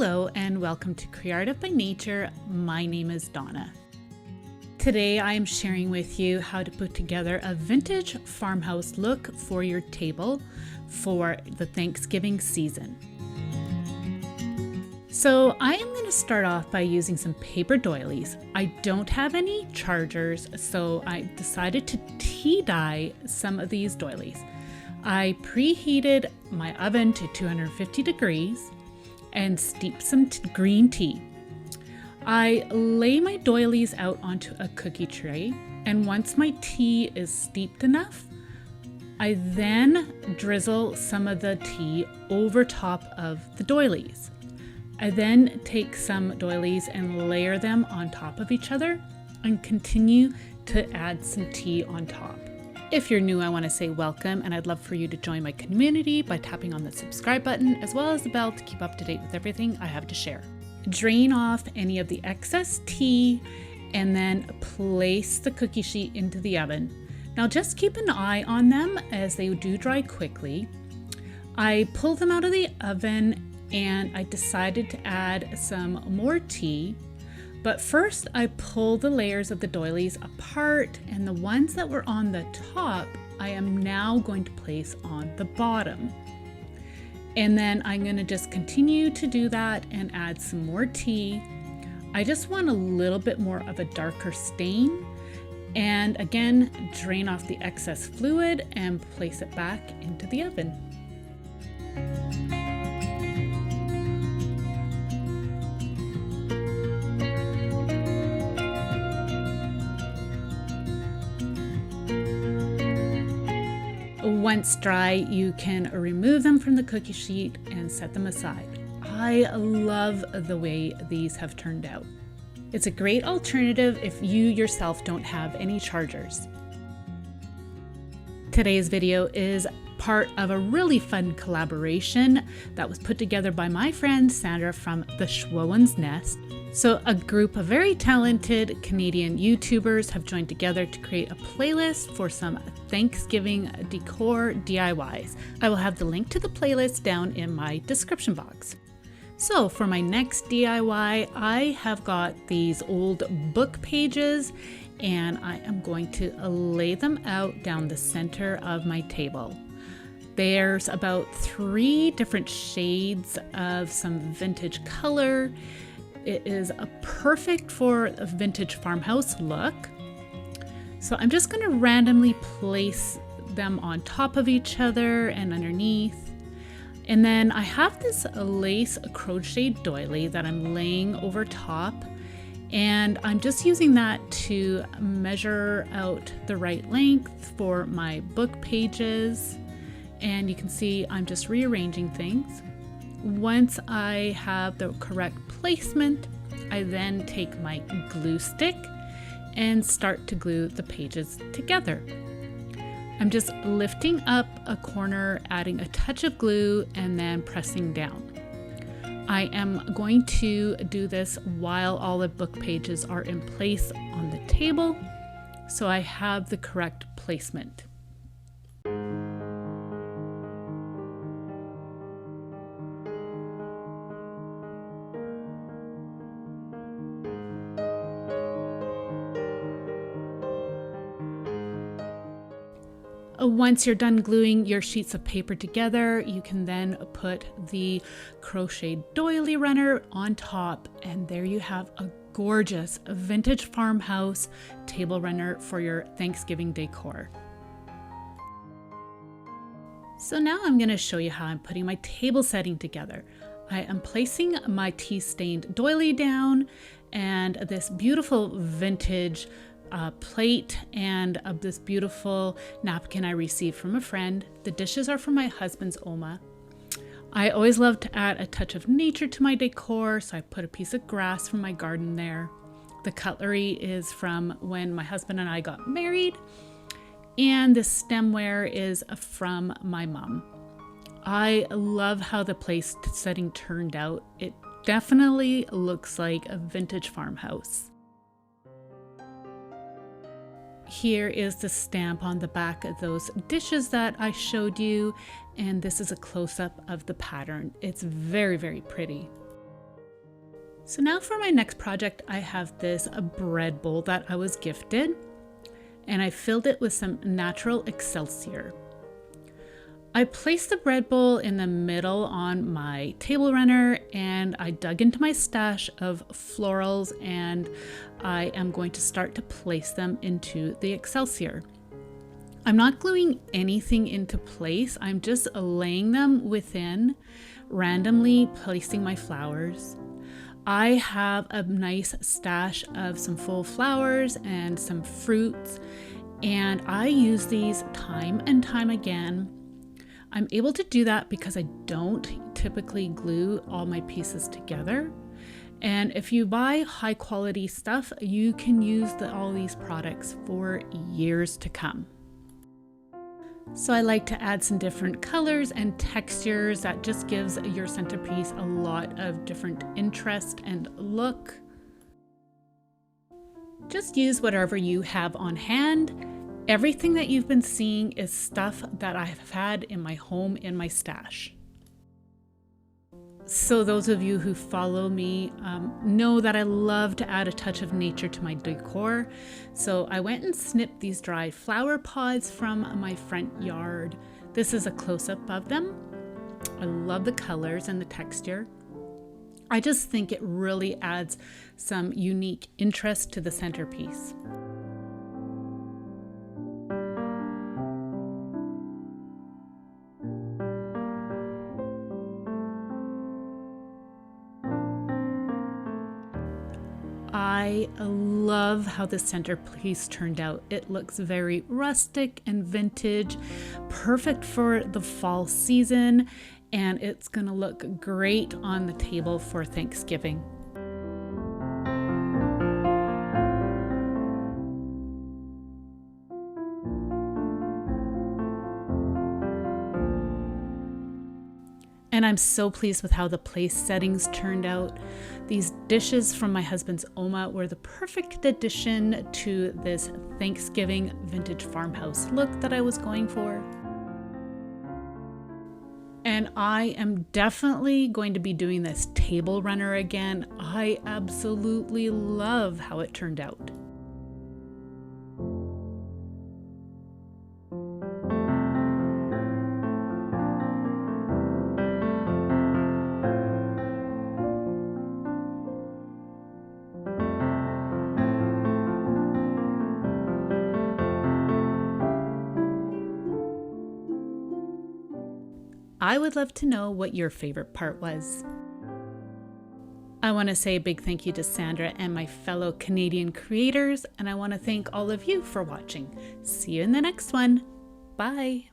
Hello and welcome to Creative by Nature. My name is Donna. Today I am sharing with you how to put together a vintage farmhouse look for your table for the Thanksgiving season. So I am going to start off by using some paper doilies. I don't have any chargers, so I decided to tea dye some of these doilies. I preheated my oven to 250 degrees and steep some green tea. I lay my doilies out onto a cookie tray, and once my tea is steeped enough, I then drizzle some of the tea over top of the doilies. I then take some doilies and layer them on top of each other and continue to add some tea on top. If you're new, I want to say welcome, and I'd love for you to join my community by tapping on the subscribe button as well as the bell to keep up to date with everything I have to share. Drain off any of the excess tea and then place the cookie sheet into the oven. Now just keep an eye on them as they do dry quickly. I pulled them out of the oven and I decided to add some more tea. But first I pull the layers of the doilies apart, and the ones that were on the top, I am now going to place on the bottom. And then I'm going to just continue to do that and add some more tea. I just want a little bit more of a darker stain. And again, drain off the excess fluid and place it back into the oven. Once dry, you can remove them from the cookie sheet and set them aside. I love the way these have turned out. It's a great alternative if you yourself don't have any chargers. Today's video is part of a really fun collaboration that was put together by my friend Sandra from the Schwoen's Nest. So a group of very talented Canadian YouTubers have joined together to create a playlist for some Thanksgiving decor DIYs. I will have the link to the playlist down in my description box. So for my next DIY, I have got these old book pages and I am going to lay them out down the center of my table. There's about 3 different shades of some vintage color. It is perfect for a vintage farmhouse look. So I'm just going to randomly place them on top of each other and underneath. And then I have this lace crochet doily that I'm laying over top. And I'm just using that to measure out the right length for my book pages. And you can see I'm just rearranging things. Once I have the correct placement, I then take my glue stick and start to glue the pages together. I'm just lifting up a corner, adding a touch of glue, and then pressing down. I am going to do this while all the book pages are in place on the table, so I have the correct placement. Once you're done gluing your sheets of paper together, you can then put the crochet doily runner on top, and there you have a gorgeous vintage farmhouse table runner for your Thanksgiving decor. So now I'm going to show you how I'm putting my table setting together. I am placing my tea-stained doily down and this beautiful vintage plate and this beautiful napkin I received from a friend. The dishes are from my husband's Oma. I always love to add a touch of nature to my decor, so I put a piece of grass from my garden there. The cutlery is from when my husband and I got married, and the stemware is from my mom. I love how the place setting turned out. It definitely looks like a vintage farmhouse. Here is the stamp on the back of those dishes that I showed you, and this is a close-up of the pattern. It's very, very pretty. So now for my next project, I have this bread bowl that I was gifted, and I filled it with some natural excelsior. I placed the bread bowl in the middle on my table runner, and I dug into my stash of florals, and I am going to start to place them into the excelsior. I'm not gluing anything into place. I'm just laying them within, randomly placing my flowers. I have a nice stash of some full flowers and some fruits, and I use these time and time again. I'm able to do that because I don't typically glue all my pieces together. And if you buy high quality stuff, you can use all these products for years to come. So I like to add some different colors and textures that just gives your centerpiece a lot of different interest and look. Just use whatever you have on hand. Everything that you've been seeing is stuff that I have had in my home in my stash. So those of you who follow me know that I love to add a touch of nature to my decor. So I went and snipped these dried flower pods from my front yard. This is a close-up of them. I love the colors and the texture. I just think it really adds some unique interest to the centerpiece. I love how the centerpiece turned out. It looks very rustic and vintage, perfect for the fall season, and it's gonna look great on the table for Thanksgiving. And I'm so pleased with how the place settings turned out. These dishes from my husband's Oma were the perfect addition to this Thanksgiving vintage farmhouse look that I was going for. And I am definitely going to be doing this table runner again. I absolutely love how it turned out. I would love to know what your favorite part was. I want to say a big thank you to Sandra and my fellow Canadian creators, and I want to thank all of you for watching. See you in the next one. Bye.